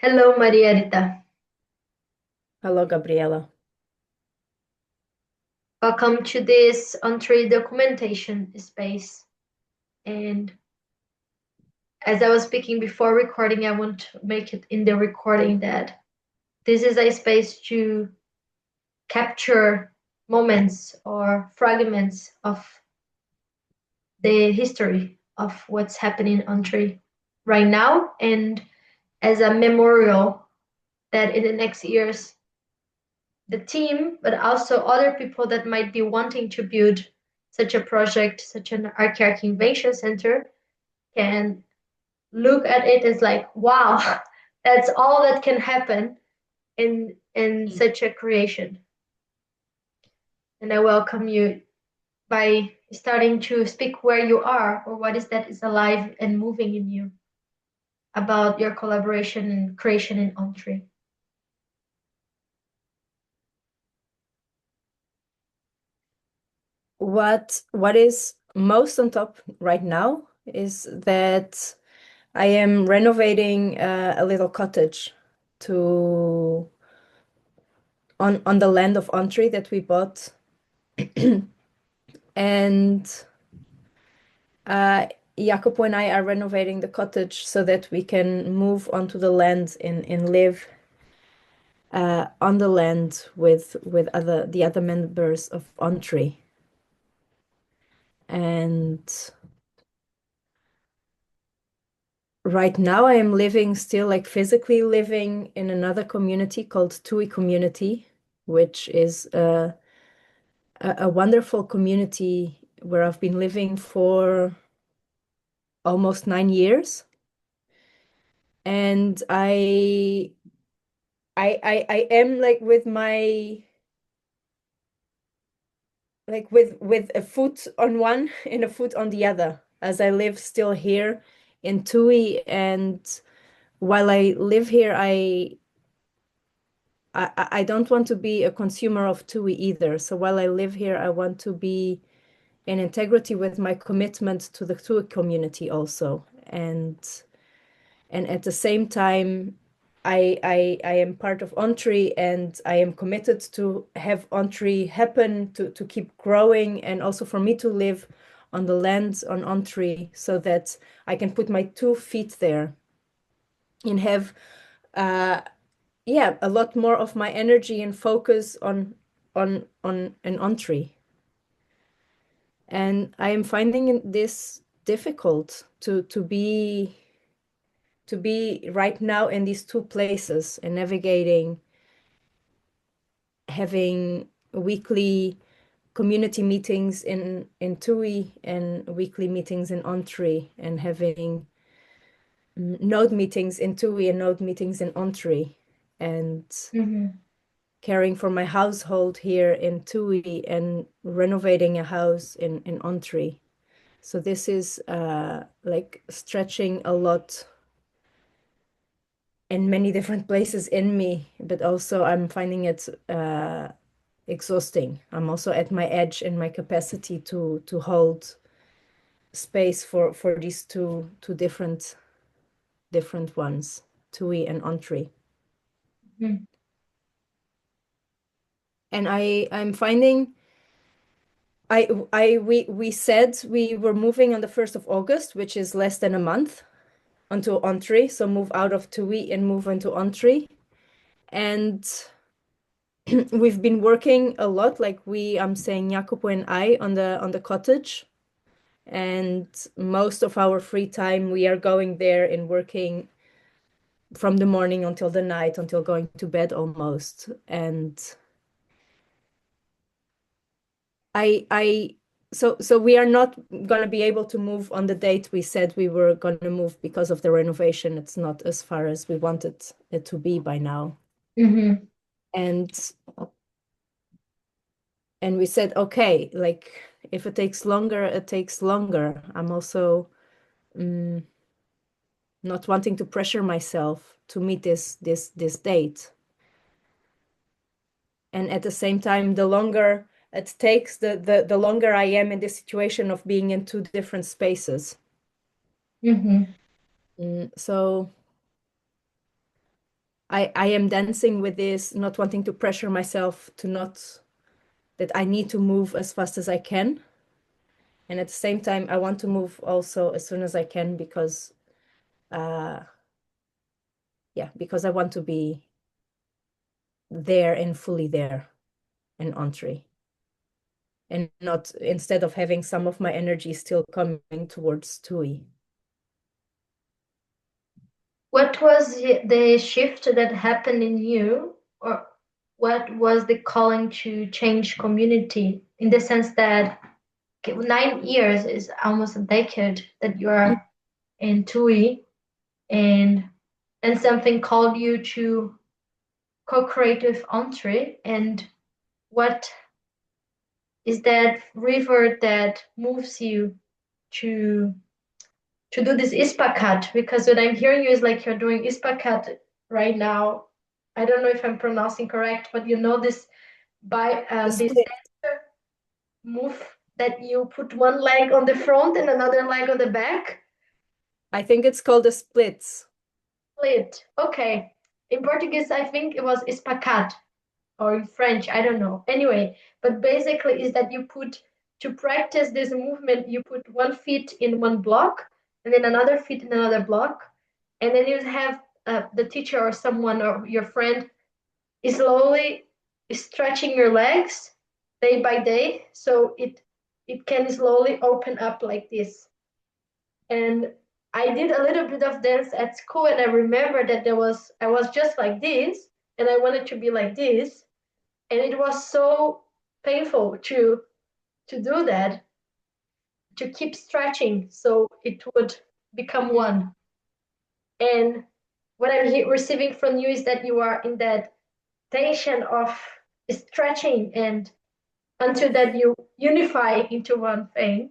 Hello, Maria Rita. Hello, Gabriela. Welcome to this Ontree documentation space. And as I was speaking before recording, I want to make it in the recording that this is a space to capture moments or fragments of the history of what's happening on Tree right now, and as a memorial that in the next years the team, but also other people that might be wanting to build such a project, such an archaic invention center, can look at it as like, wow, that's all that can happen in Mm. such a creation. And I welcome you by starting to speak where you are or what is that is alive and moving in you about your collaboration and creation in Ontree. What is most on top right now is that I am renovating a little cottage to on the land of Ontree that we bought, and uh, Jacopo and I are renovating the cottage so that we can move onto the land and live on the land with the other members of Ontree. And right now, I am living still like physically living in another community called TUI community, which is a wonderful community where I've been living for almost 9 years. And I am like with my like with a foot on one and a foot on the other as I live still here in TUI. And while I live here, I don't want to be a consumer of TUI either. So while I live here, I want to be in integrity with my commitment to the TUI community also. And at the same time, I am part of Ontree, and I am committed to have Ontree happen, to keep growing, and also for me to live on the land on Ontree so that I can put my 2 feet there and have uh, yeah, a lot more of my energy and focus on an Ontree. And I am finding this difficult to be right now in these two places and navigating having weekly community meetings in TUI and weekly meetings in Ontree, and having node meetings in TUI and node meetings in Ontree, and Mm-hmm. caring for my household here in TUI and renovating a house in Ontree. So this is like stretching a lot in many different places in me, but also I'm finding it exhausting. I'm also at my edge in my capacity to hold space for these two different ones, TUI and Ontree. Mm-hmm. And I'm finding we said we were moving on the 1st of August, which is less than a month, onto Ontree. So move out of TUI and move into Ontree. And we've been working a lot, like I'm saying Jacopo and I on the cottage. And most of our free time we are going there and working from the morning until the night, until going to bed almost. And I so we are not gonna be able to move on the date we said we were gonna move because of the renovation. It's not as far as we wanted it to be by now. Mm-hmm. And and we said, okay, like if it takes longer, it takes longer. I'm also mm, not wanting to pressure myself to meet this date. And at the same time, the longer it takes, the longer I am in this situation of being in two different spaces. Mm-hmm. So I am dancing with this, not wanting to pressure myself to not that I need to move as fast as I can. And at the same time, I want to move also as soon as I can because uh yeah, because I want to be there and fully there in Ontree. And not instead of having some of my energy still coming towards TUI. What was the shift that happened in you, or what was the calling to change community? In the sense that, okay, 9 years is almost a decade that you are in TUI, and something called you to co-create with Ontree. And what is that river that moves you to do this ispacat? Because what I'm hearing you is like you're doing ispacat right now. I don't know if I'm pronouncing correct, but you know this by The this split. move that you put one leg on the front and another leg on the back. I think it's called the splits. Split. Okay. In Portuguese, I think it was espacat, or in French, I don't know. Anyway, but basically is that you put, to practice this movement, you put one foot in one block and then another foot in another block, and then you have the teacher or someone or your friend is slowly stretching your legs day by day, so it can slowly open up like this. And I did a little bit of dance at school, and I remember that I was just like this, and I wanted to be like this, and it was so painful to do that, to keep stretching so it would become Mm. one. And what I'm receiving from you is that you are in that tension of stretching, and until that you unify into one thing.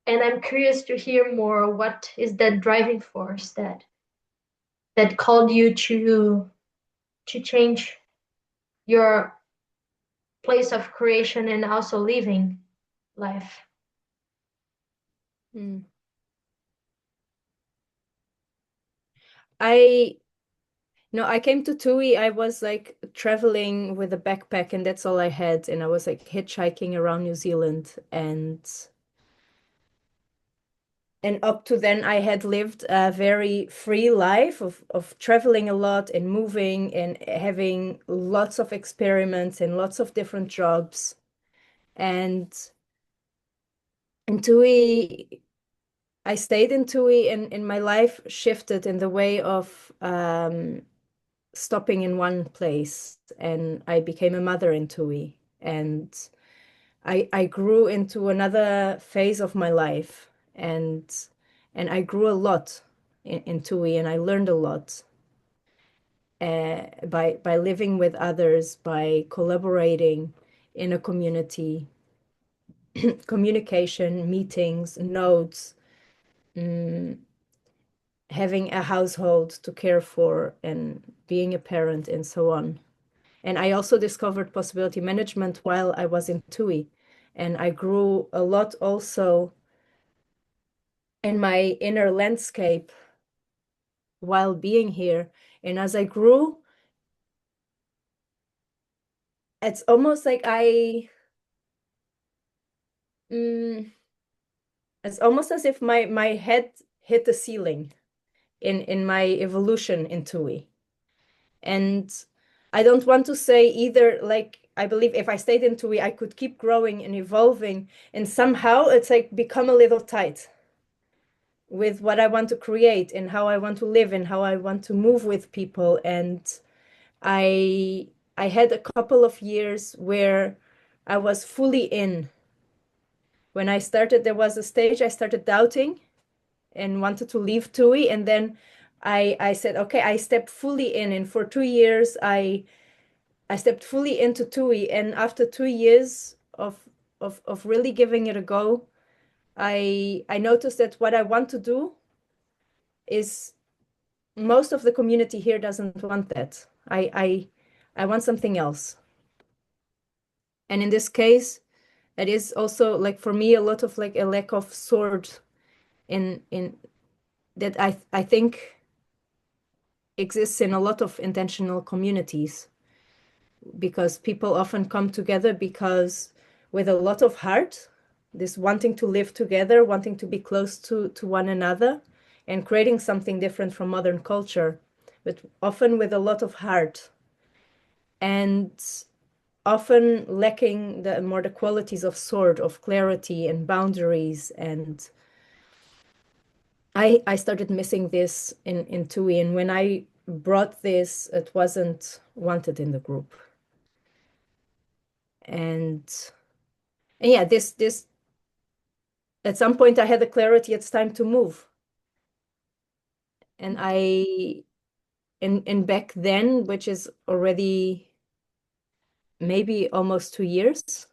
And I'm curious to hear more, what is that driving force that called you to change your place of creation and also living life. Mm. I No, I came to TUI. I was like traveling with a backpack, and that's all I had. And I was like hitchhiking around New Zealand. And up to then, I had lived a very free life of traveling a lot and moving and having lots of experiments and lots of different jobs. And in TUI, I stayed in TUI, and my life shifted in the way of stopping in one place, and I became a mother in TUI, and I grew into another phase of my life, and I grew a lot in TUI, and I learned a lot by living with others, by collaborating in a community, communication, meetings, notes, mm, having a household to care for, and being a parent, and so on. And I also discovered possibility management while I was in TUI. And I grew a lot also in my inner landscape while being here. And as I grew, it's almost like mm, it's almost as if my head hit the ceiling in my evolution in TUI. And I don't want to say either, like, I believe if I stayed in TUI, I could keep growing and evolving. And somehow it's like become a little tight with what I want to create and how I want to live and how I want to move with people. And I I had a couple of years where I was fully in. When I started, there was a stage I started doubting and wanted to leave TUI, and then I said, okay, I stepped fully in, and for 2 years I stepped fully into TUI, and after 2 years of really giving it a go, I noticed that what I want to do is most of the community here doesn't want that. I want something else. And in this case, it is also like for me a lot of like a lack of sword in that I think exists in a lot of intentional communities because people often come together because with a lot of heart, this wanting to live together, wanting to be close to one another, and creating something different from modern culture, but often with a lot of heart and often lacking the qualities of sword, of clarity and boundaries. And I started missing this in TUI, and when I brought this, it wasn't wanted in the group. And yeah, this at some point I had the clarity it's time to move. And I and back then, which is already maybe almost 2 years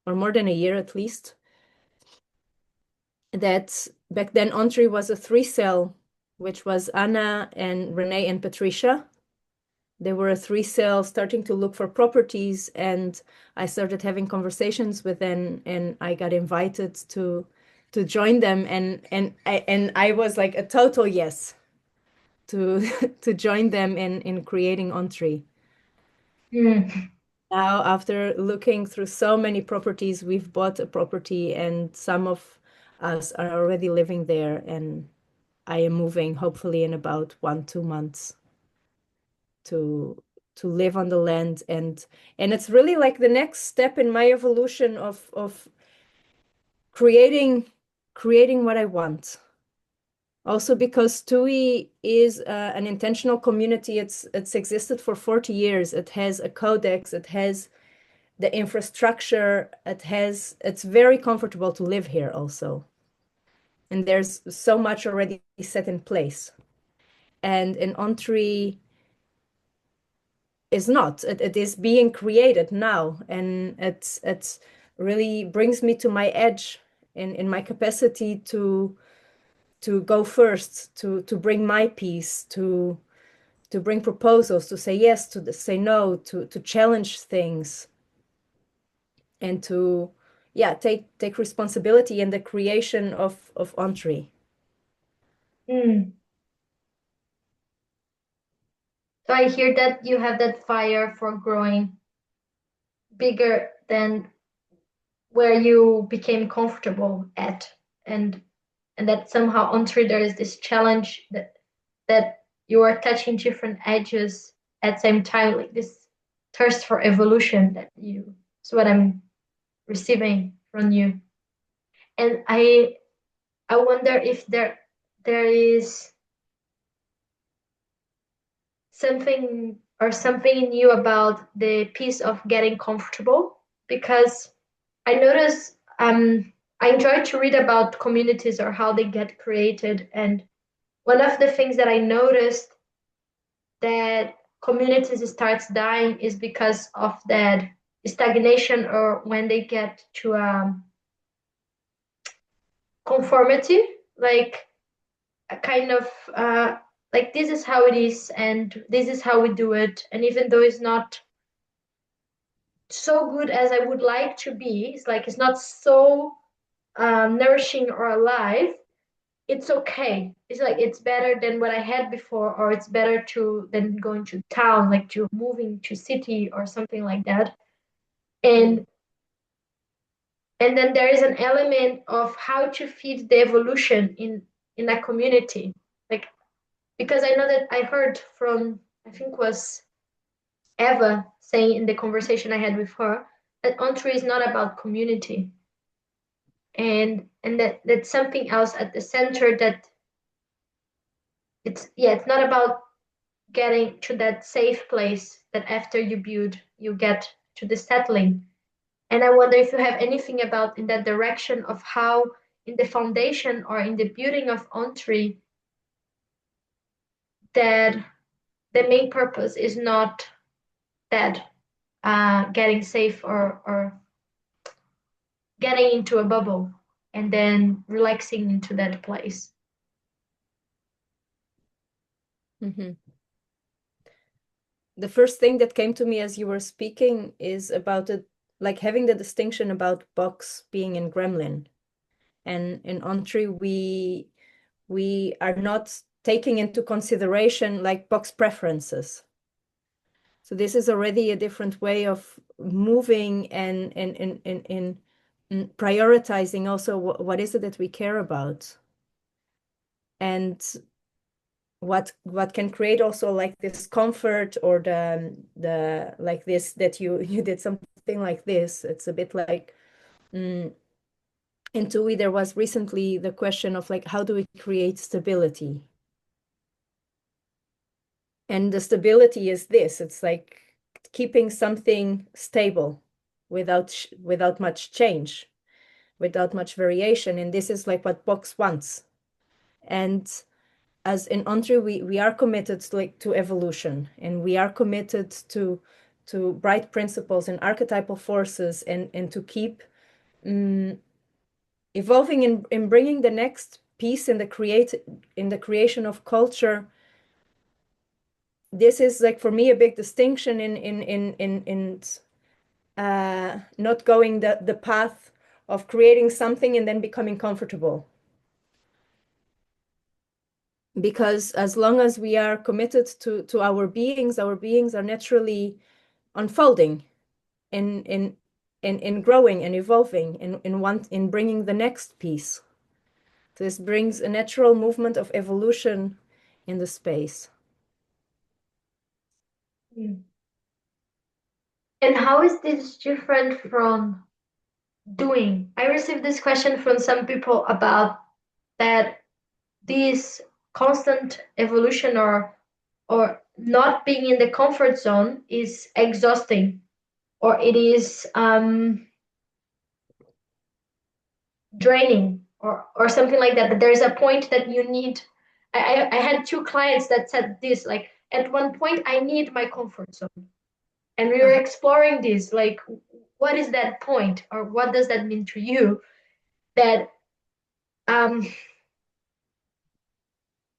or more than a year at least, that back then Ontree was a three-cell, which was Anna and Renee and Patricia. They were a three-cell starting to look for properties, and I started having conversations with them, and I got invited to join them, and I was like a total yes to to join them in creating Ontree. Mm. Now, after looking through so many properties, we've bought a property, and some of us are already living there, and I am moving hopefully in about 1, 2 months to live on the land. And it's really like the next step in my evolution of creating what I want. Also because TUI is an intentional community. It's existed for 40 years. It has a codex, it has the infrastructure, it's very comfortable to live here also. And there's so much already set in place. And in Ontree is not. It is being created now, and it's really brings me to my edge in my capacity to go first, to bring my piece, to bring proposals, to say yes, to say no, to challenge things, and to yeah take responsibility in the creation of Ontree. Mm. So I hear that you have that fire for growing bigger than where you became comfortable at, and and that somehow on through there is this challenge that you are touching different edges at the same time, like this thirst for evolution that you is what I'm receiving from you. And I wonder if there is something new about the piece of getting comfortable, because I notice I enjoy to read about communities or how they get created. And one of the things that I noticed that communities starts dying is because of that stagnation, or when they get to conformity, like a kind of like this is how it is and this is how we do it, and even though it's not so good as I would like to be, it's like it's not so nourishing or alive, it's okay. It's like it's better than what I had before, or it's better to than going to town, like to moving to city or something like that. Mm. And then there is an element of how to feed the evolution in a community, like because I know that I heard from, I think was Eva saying in the conversation I had with her, that Ontree is not about community, and that that's something else at the center, that it's yeah, it's not about getting to that safe place that after you build you get to the settling. And I wonder if you have anything about in that direction of how in the foundation or in the building of Ontree that the main purpose is not that getting safe or getting into a bubble and then relaxing into that place. Mhm. The first thing that came to me as you were speaking is about it, like having the distinction about box being in gremlin. And in Ontree, we are not taking into consideration like box preferences. So this is already a different way of moving and in prioritizing also what is it that we care about, and what can create also like this comfort, or the like this, that you did something like this. It's a bit like in TUI there was recently the question of like, how do we create stability? And the stability is this, it's like keeping something stable without much change, without much variation. And this is like what Box wants. And as in Ontree, we are committed to, like, to evolution, and we are committed to bright principles and archetypal forces, and to keep evolving in bringing the next piece in the creation of culture. This is like for me a big distinction in not going the path of creating something and then becoming comfortable. Because as long as we are committed to our beings are naturally unfolding in growing and evolving in bringing the next piece. This brings a natural movement of evolution in the space. Mm. And how is this different from doing? I received this question from some people about that this constant evolution or not being in the comfort zone is exhausting, or it is draining, or something like that. That there's a point that you need. I had two clients that said this, like at one point I need my comfort zone, and we were Uh-huh. exploring this, like what is that point, or what does that mean to you, that um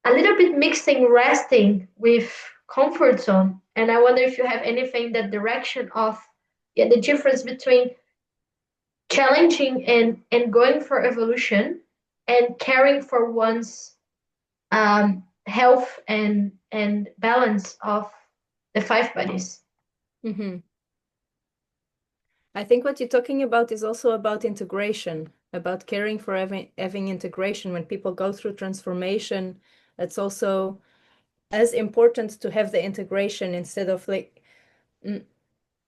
a little bit mixing resting with comfort zone. And I wonder if you have anything that direction of, yeah, the difference between challenging and going for evolution and caring for one's health and balance of the five bodies. Mm-hmm. I think what you're talking about is also about integration, about caring for having integration. When people go through transformation, it's also as important to have the integration instead of like,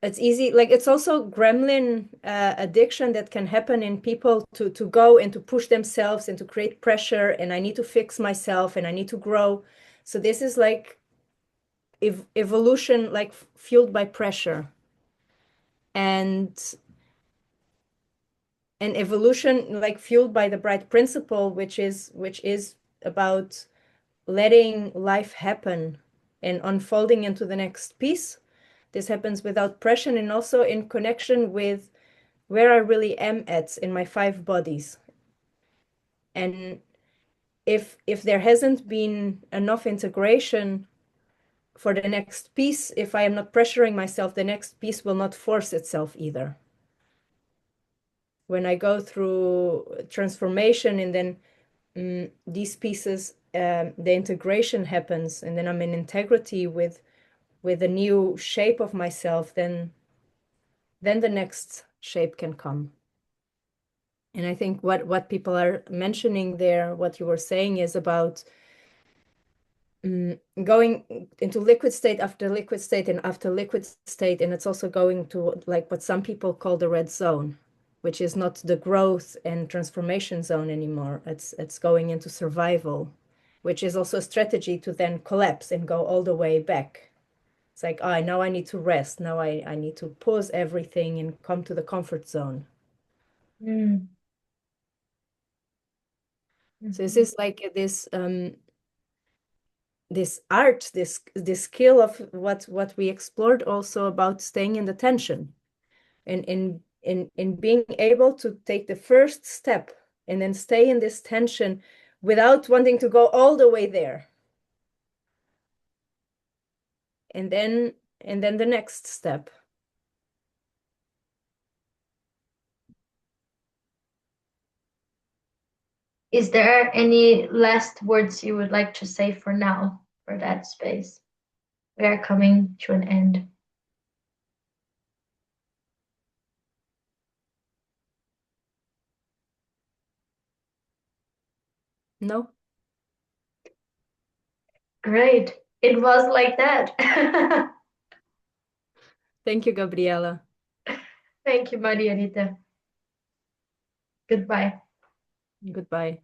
it's easy, like it's also gremlin addiction that can happen in people to go and to push themselves and to create pressure, and I need to fix myself and I need to grow. So this is like evolution, like fueled by pressure, and evolution like fueled by the bright principle, which is about letting life happen and unfolding into the next piece. This happens without pressure and also in connection with where I really am at in my five bodies. And if there hasn't been enough integration for the next piece, if I am not pressuring myself, the next piece will not force itself either. When I go through transformation and then these pieces, the integration happens, and then I'm in integrity with a new shape of myself, then the next shape can come. And I think what people are mentioning there, what you were saying, is about going into liquid state after liquid state and after liquid state, and it's also going to like what some people call the red zone, which is not the growth and transformation zone anymore. It's going into survival, which is also a strategy to then collapse and go all the way back. It's like, oh, now I need to rest. Now I need to pause everything and come to the comfort zone. Mm. So this Mhm. is like this art, this skill of what we explored also about staying in the tension, and in being able to take the first step and then stay in this tension without wanting to go all the way there, and then the next step. Is there any last words you would like to say for now for that space? We are coming to an end. No? Great. It was like that. Thank you, Gabriela. Thank you, Maria Rita. Goodbye. Goodbye.